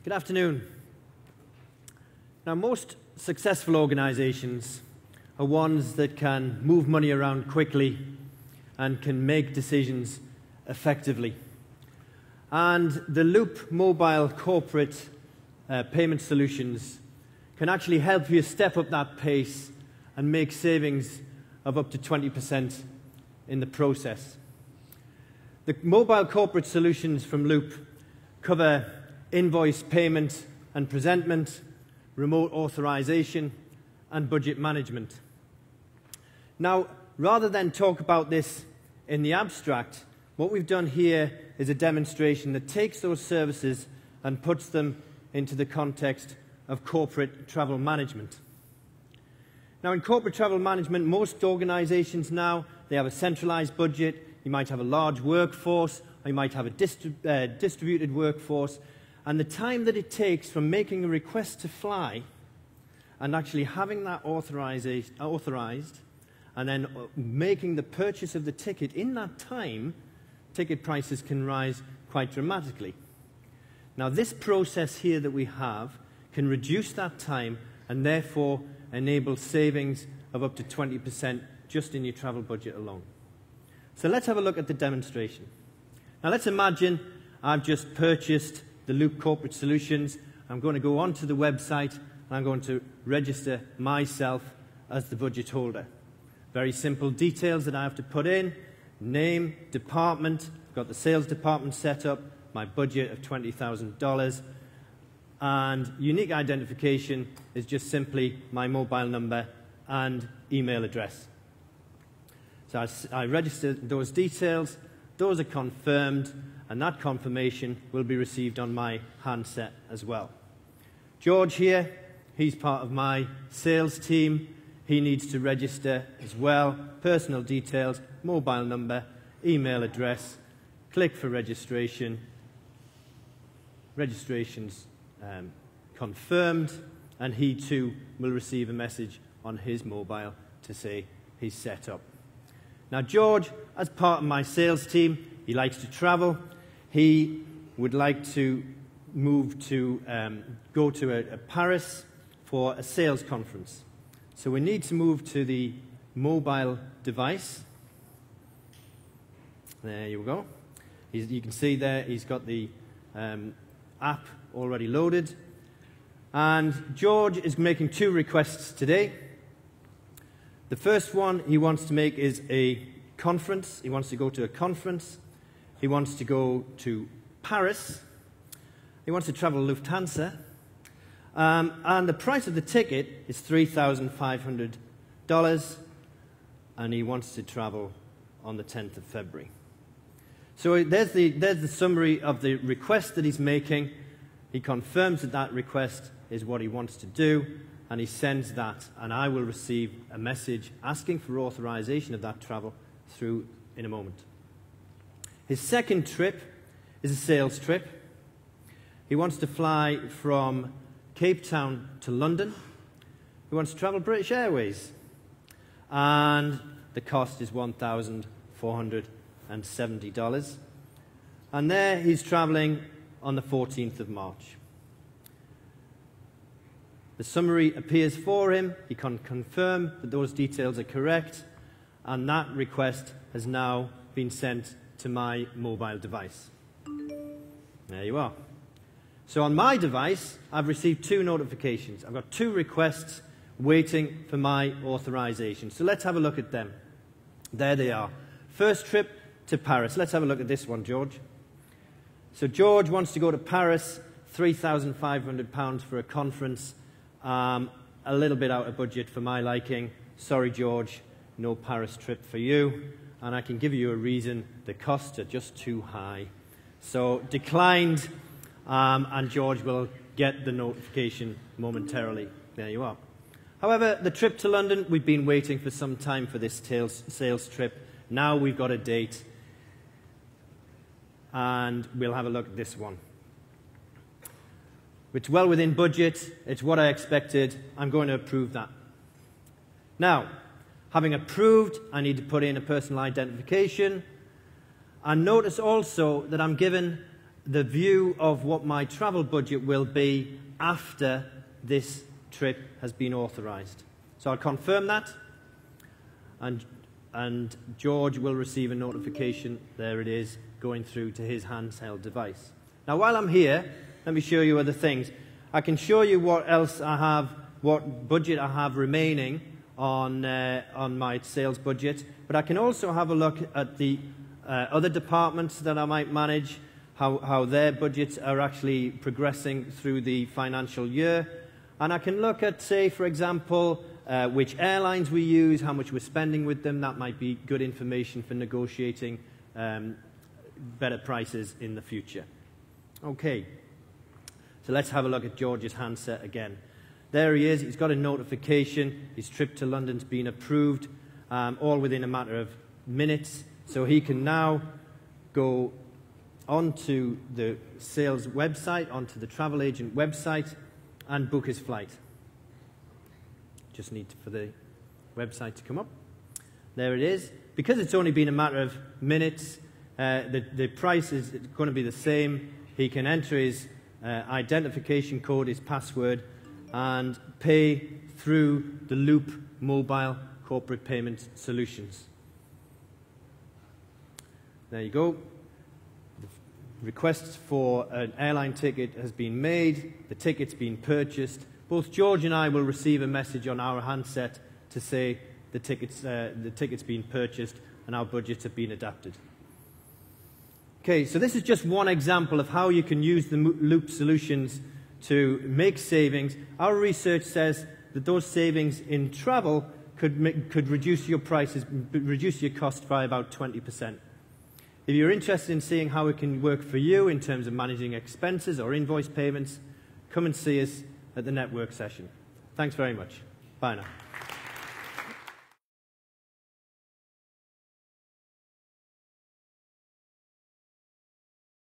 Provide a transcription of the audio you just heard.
Good afternoon. Now, most successful organizations are ones that can move money around quickly and can make decisions effectively. And the Luup mobile corporate payment solutions can actually help you step up that pace and make savings of up to 20% in the process. The mobile corporate solutions from Luup cover invoice payment and presentment, remote authorization, and budget management. Now, rather than talk about this in the abstract, what we've done here is a demonstration that takes those services and puts them into the context of corporate travel management. Now, in corporate travel management, most organizations now, they have a centralized budget. You might have a large workforce, or you might have a distributed workforce. And the time that it takes from making a request to fly and actually having that authorized and then making the purchase of the ticket, in that time, ticket prices can rise quite dramatically. Now, this process here that we have can reduce that time and therefore enable savings of up to 20% just in your travel budget alone. So let's have a look at the demonstration. Now, let's imagine I've just purchased the Luup corporate solutions. I'm going to go onto the website and I'm going to register myself as the budget holder. Very simple details that I have to put in: name, department, I've got the sales department set up, my budget of $20,000, and unique identification is just simply my mobile number and email address. So I registered those details, those are confirmed, and that confirmation will be received on my handset as well. George here, he's part of my sales team. He needs to register as well. Personal details, mobile number, email address, click for registration. Registration's confirmed, and he too will receive a message on his mobile to say he's set up. Now, George, as part of my sales team, he likes to travel. He would like to go to Paris for a sales conference. So we need to move to the mobile device. There you go. You can see there he's got the app already loaded. And George is making two requests today. The first one he wants to make is a conference. He wants to go to a conference. He wants to go to Paris. He wants to travel Lufthansa. And the price of the ticket is $3,500. And he wants to travel on the 10th of February. So there's the summary of the request that he's making. He confirms that that request is what he wants to do, and he sends that, and I will receive a message asking for authorization of that travel through in a moment. His second trip is a sales trip. He wants to fly from Cape Town to London. He wants to travel British Airways, and the cost is $1,470. And there he's traveling on the 14th of March. The summary appears for him. He can confirm that those details are correct, and that request has now been sent to my mobile device. There you are. So on my device, I've received two notifications. I've got two requests waiting for my authorization. So let's have a look at them. There they are. First trip to Paris. Let's have a look at this one, George. So George wants to go to Paris, £3,500 for a conference. A little bit out of budget for my liking. Sorry, George, no Paris trip for you. And I can give you a reason: the costs are just too high. So declined, and George will get the notification momentarily. There you are. However, the trip to London, we've been waiting for some time for this sales trip. Now we've got a date, and we'll have a look at this one. It's well within budget. It's what I expected. I'm going to approve that. Now, having approved, I need to put in a personal identification. And notice also that I'm given the view of what my travel budget will be after this trip has been authorized. So I'll confirm that, and George will receive a notification, there it is, going through to his handheld device. Now while I'm here, let me show you other things. I can show you what else I have, what budget I have remaining on my sales budget, but I can also have a look at the other departments that I might manage, how their budgets are actually progressing through the financial year. And I can look at, say, for example, which airlines we use, how much we're spending with them. That might be good information for negotiating better prices in the future. Okay, so let's have a look at George's handset again. There he is. He's got a notification. His trip to London's been approved, all within a matter of minutes. So he can now go onto the sales website, onto the travel agent website, and book his flight. Just need for the website to come up. There it is. Because it's only been a matter of minutes, the price is going to be the same. He can enter his identification code, his password, and pay through the Luup mobile corporate payment solutions. There you go. The request for an airline ticket has been made. The ticket's been purchased. Both George and I will receive a message on our handset to say the ticket's been purchased and our budgets have been adapted. Okay, so this is just one example of how you can use the Luup solutions to make savings. Our research says that those savings in travel could reduce your prices, reduce your cost by about 20%. If you're interested in seeing how it can work for you in terms of managing expenses or invoice payments, come and see us at the network session. Thanks very much. Bye now.